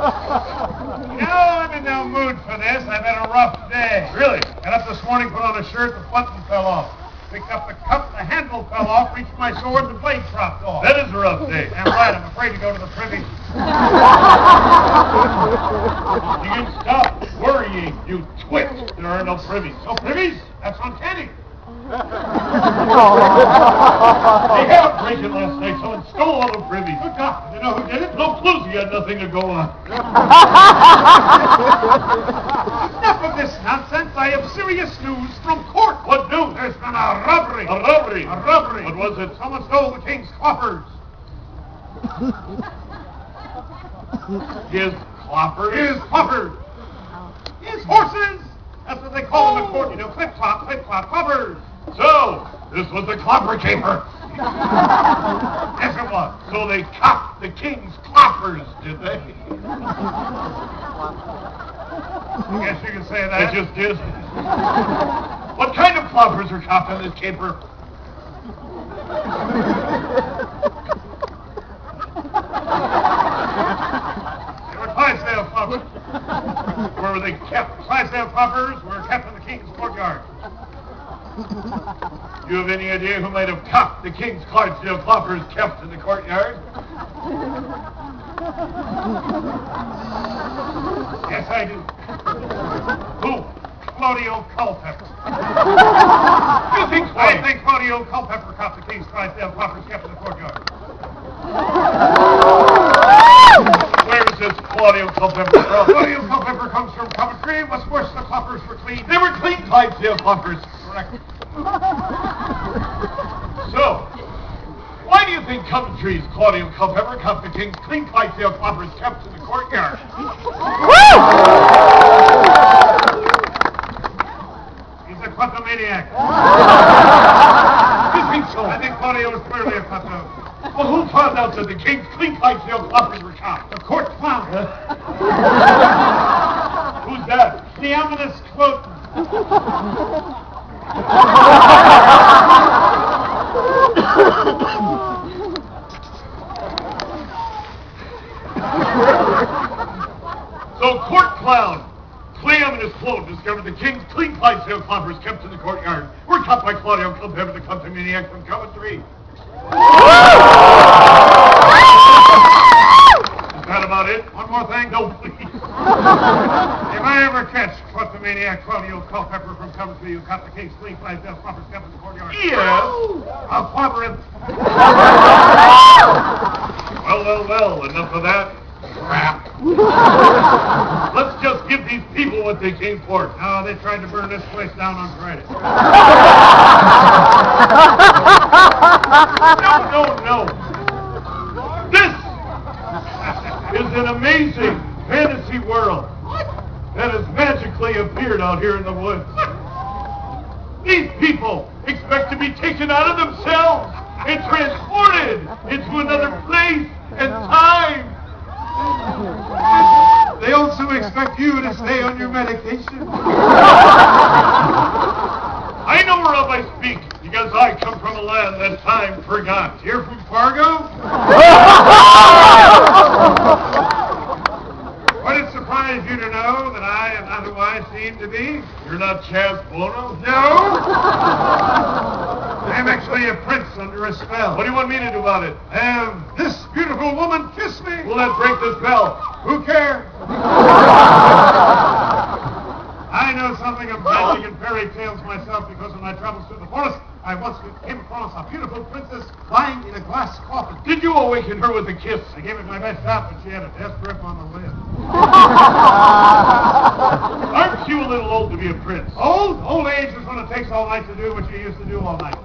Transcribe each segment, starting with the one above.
I'm in no mood for this. I've had a rough day. Really? Got up this morning, put on a shirt, the button fell off. Picked up the cup, the handle fell off, reached for my sword, the blade dropped off. That is a rough day. Damn right, I'm afraid to go to the privy. You can stop worrying, you twit. There are no privies. No privies? That's uncanny. They had a break-in last night, someone stole all the privies. Good God, do you know who did it? No clues, he had nothing to go on. Enough of this nonsense. I have serious news from court. What news? There's been a robbery. A robbery? A robbery. What was it? Someone stole the king's coffers. His cloppers? His coffers. His horses. That's what they call them in court. You know, clip-clop, coffers. So, this was the clopper caper. Yes, it was. So they copped the king's cloppers, did they? I guess you can say that. They just did. What kind of cloppers are copped on this caper? They were Clydesdale cloppers. Where were they kept? Clydesdale cloppers were kept in the king's courtyard. Do you have any idea who might have copped the king's Clydesdale cloppers kept in the courtyard? Yes, I do. Who? Claudio Culpepper. You think so? I think Claudio Culpepper copped the king's Clydesdale cloppers kept in the courtyard. Where is this Claudio Culpepper from? Claudio Culpepper comes from Coventry. What's worse, the cloppers were clean. They were clean Clydesdale cloppers. Correct. So, why do you think Coventry's Claudio Culpepper copped the king's clean Clydesdale cloppers kept in the courtyard? He's a kleptomaniac. You think so? I think Claudio was clearly a klepto. Well, who found out that the king's clean Clydesdale cloppers were copped? The court clown. Who's that? The ominous Cloten. So, court clown, Clam and his clone discovered the king's clean Clydesdale cloppers kept in the courtyard were copped by Claudio Culpepper, the kleptomaniac from Coventry. Is that about it? One more thing. No, please. If I ever catch kleptomaniac Claudio Culpepper from Coventry who caught the king's clean Clydesdale cloppers kept in the courtyard, Yes. I'll clobber him. Well, enough of that crap. Let's just give these people what they came for. No, they tried to burn this place down on Friday. No. This is an amazing fantasy world that has magically appeared out here in the woods. These people expect to be taken out of themselves and transported into another place and time. They also expect you to stay on your medication. I know whereof I speak because I come from a land that time forgot. You're from Fargo? Would it surprise you to know that I am not who I seem to be? You're not Chaz Bono? No! I'm actually a prince under a spell. What do you want me to do about it? Have this beautiful woman kiss me? Will that break the spell? Who cares? I know something of magic and fairy tales myself because of my travels through the forest. I once came across a beautiful princess lying in a glass coffin. Did you awaken her with a kiss? I gave it my best shot, but she had a death grip on the lid. Aren't you a little old to be a prince? Old? Old age is when it takes all night to do what you used to do all night.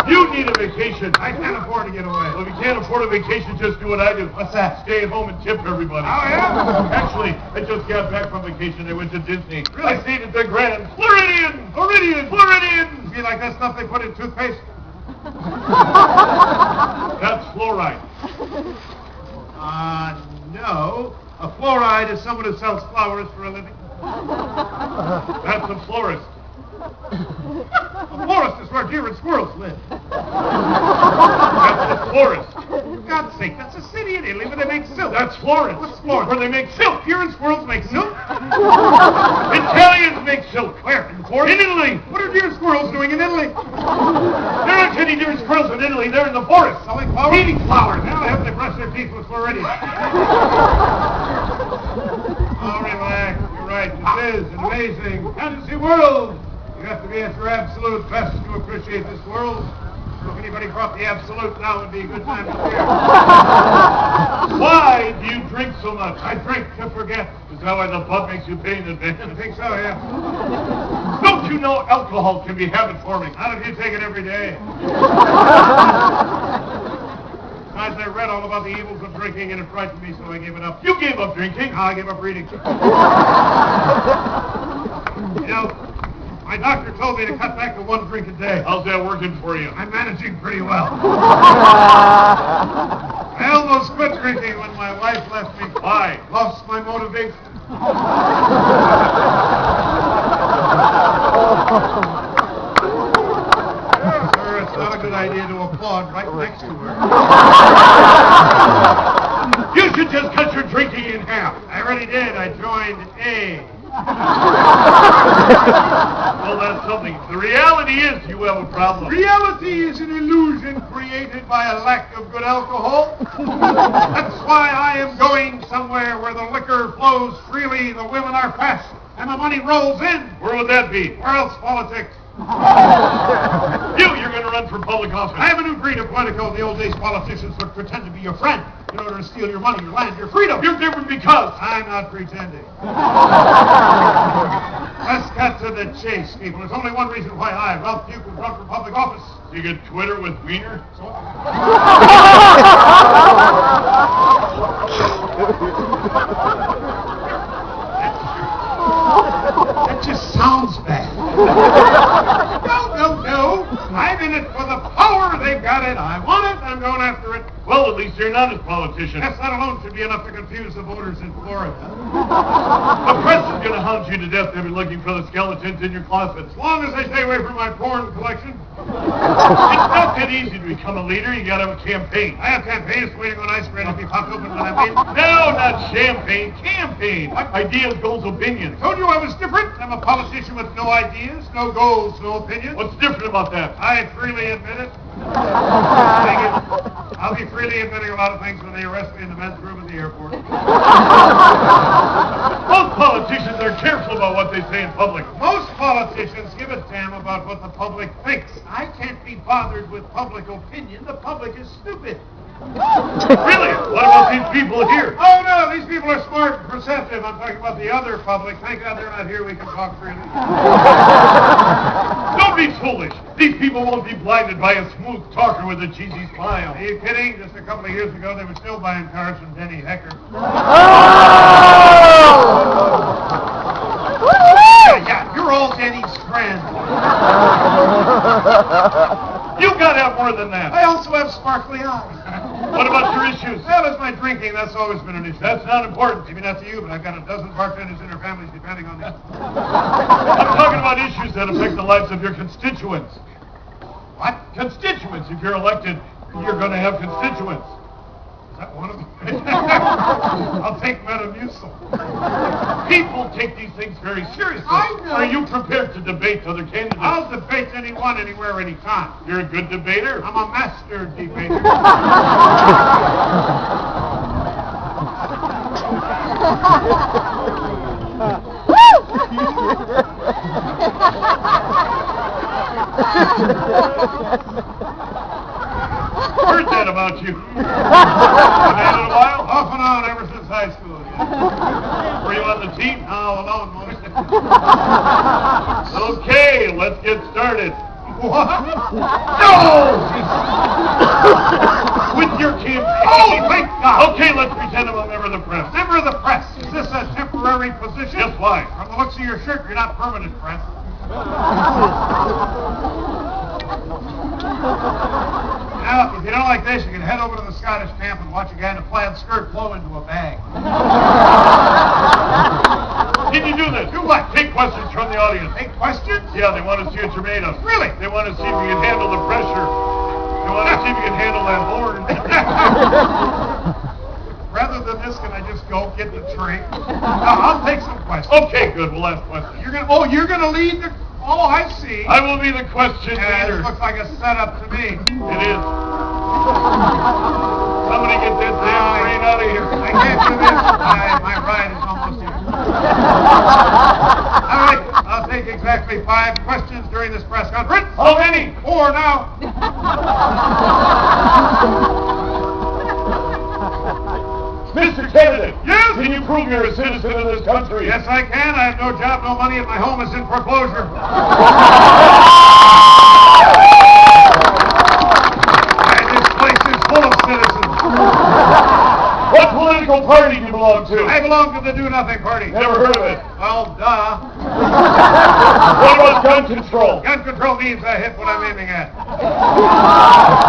You need a vacation. I can't afford to get away. Well, if you can't afford a vacation, just do what I do. What's that? Stay at home and tip everybody. Oh, yeah? Actually, I just got back from vacation. I went to Disney. Really? I stayed at the Grand Floridian. Floridian. Be like that stuff they put in toothpaste? That's fluoride. No. A fluoride is someone who sells flowers for a living. That's a florist. A florist is where deer and squirrels live. forest. For God's sake, that's a city in Italy where they make silk. That's Florence. What's Florence? Where they make silk. Here in squirrels make silk? Italians make silk. Where? In Florence? In Italy. What are deer and squirrels doing in Italy? There aren't any deer and squirrels in Italy. They're in the forest. Selling flowers? Eating flowers. Now I hope they brush their teeth before ready. Oh, relax. You're right. This is an amazing fantasy world. You have to be at your absolute best to appreciate this world. So if anybody brought the absolute now would be a good time to hear. Why do you drink so much? I drink to forget. Is that why the pub makes you pay in advance? I think so, yeah. Don't you know alcohol can be habit-forming? Not if you take it every day. Besides, I read all about the evils of drinking and it frightened me, so I gave it up. You gave up drinking. No, I gave up reading. You know, my doctor told me to cut back to 1 drink a day. How's that working for you? I'm managing pretty well. I almost quit drinking when my wife left me. Why? Lost my motivation. Sir, it's not a good idea to applaud right next to her. You should just cut your drinking in half. I already did. I joined A. Well, that's something. The reality is you have a problem. Reality is an illusion created by a lack of good alcohol. That's why I am going somewhere where the liquor flows freely, the women are fast, and the money rolls in. Where would that be? Where else politics? You're going to run for public office. I have a new breed of political. In the old days, politicians would pretend to be your friend in order to steal your money, your land, your freedom. You're different because I'm not pretending. Let's cut to the chase, people. There's only one reason why I, Ralph Puke, would run for public office. you get Twitter with Wiener. That just sounds bad. No. I'm in it for the power. They've got it. I want it. I'm going after it. Well, at least you're not a politician. That alone should be enough to confuse the voters in Florida. The press is going to hound you to death. They've been looking for the skeletons in your closet. As long as they stay away from my porn collection. It's not that easy to become a leader. You got to have a campaign. I have campaigns waiting on ice cream to be popped open when I win. No, not champagne. Campaign. What? Ideas, goals, opinions. I told you I was different. I'm a politician with no ideas, no goals, no opinions. What's different about that? I freely admit it. Thank you. I'll be freely admitting a lot of things when they arrest me in the men's room at the airport. Most politicians are careful about what they say in public. Most politicians give a damn about what the public thinks. I can't be bothered with public opinion. The public is stupid. Really? What about these people here? Oh, no, these people are smart and perceptive. I'm talking about the other public. Thank God they're not here. We can talk freely. Don't be foolish. These people won't be blinded by a smooth talker with a cheesy smile. Are you kidding? Just a couple of years ago, they were still buying cars from Denny Hecker. Yeah, you're all Denny's friends. You've got to have more than that. I also have sparkly eyes. What about your issues? Well, it's my drinking. That's always been an issue. That's not important. Maybe not to you, but I've got a dozen bartenders and their families depending on me. I'm talking about issues that affect the lives of your constituents. What? Constituents. If you're elected, you're going to have constituents. Is that one of them? I'll take Metamucil. People take these things very seriously. I know. Are you prepared to debate other candidates? I'll debate anyone, anywhere, anytime. You're a good debater. I'm a master debater. Heard that about you. Been at it a while? Off and on ever since high school. Yeah. Were you on the team? No, alone most. Okay, let's get started. What? No! With your campaign. Oh, thank God. Okay, let's pretend I'm a member of the press. Member of the press. Is this a temporary position? Yes, why? From the looks of your shirt, you're not permanent press. Now, if you don't like this, you can head over to the Scottish camp and watch a guy in a plaid skirt blow into a bag. Can you do this? Do what? Take questions from the audience. Take questions? Yeah, they want to see what you're made of. Really? They want to see if you can handle the pressure. They want to see if you can handle that horn. get the drink. I'll take some questions. Okay, good. We'll ask questions. You're gonna lead the. Oh, I see. I will be the question Yeah, leader. this looks like a setup to me. It is. Somebody get that damn train out of here. I can't do this. My ride is almost here. All right, I'll take exactly 5 questions during this press conference. How many? 4 now. Mr. Candidate. Yes? Can you prove you're a citizen of this country? Yes, I can. I have no job, no money, and my home is in foreclosure. This place is full of citizens. What political party do you belong to? I belong to the Do-Nothing Party. Never heard of it. Well, duh. What about gun control? Gun control means I hit what I'm aiming at.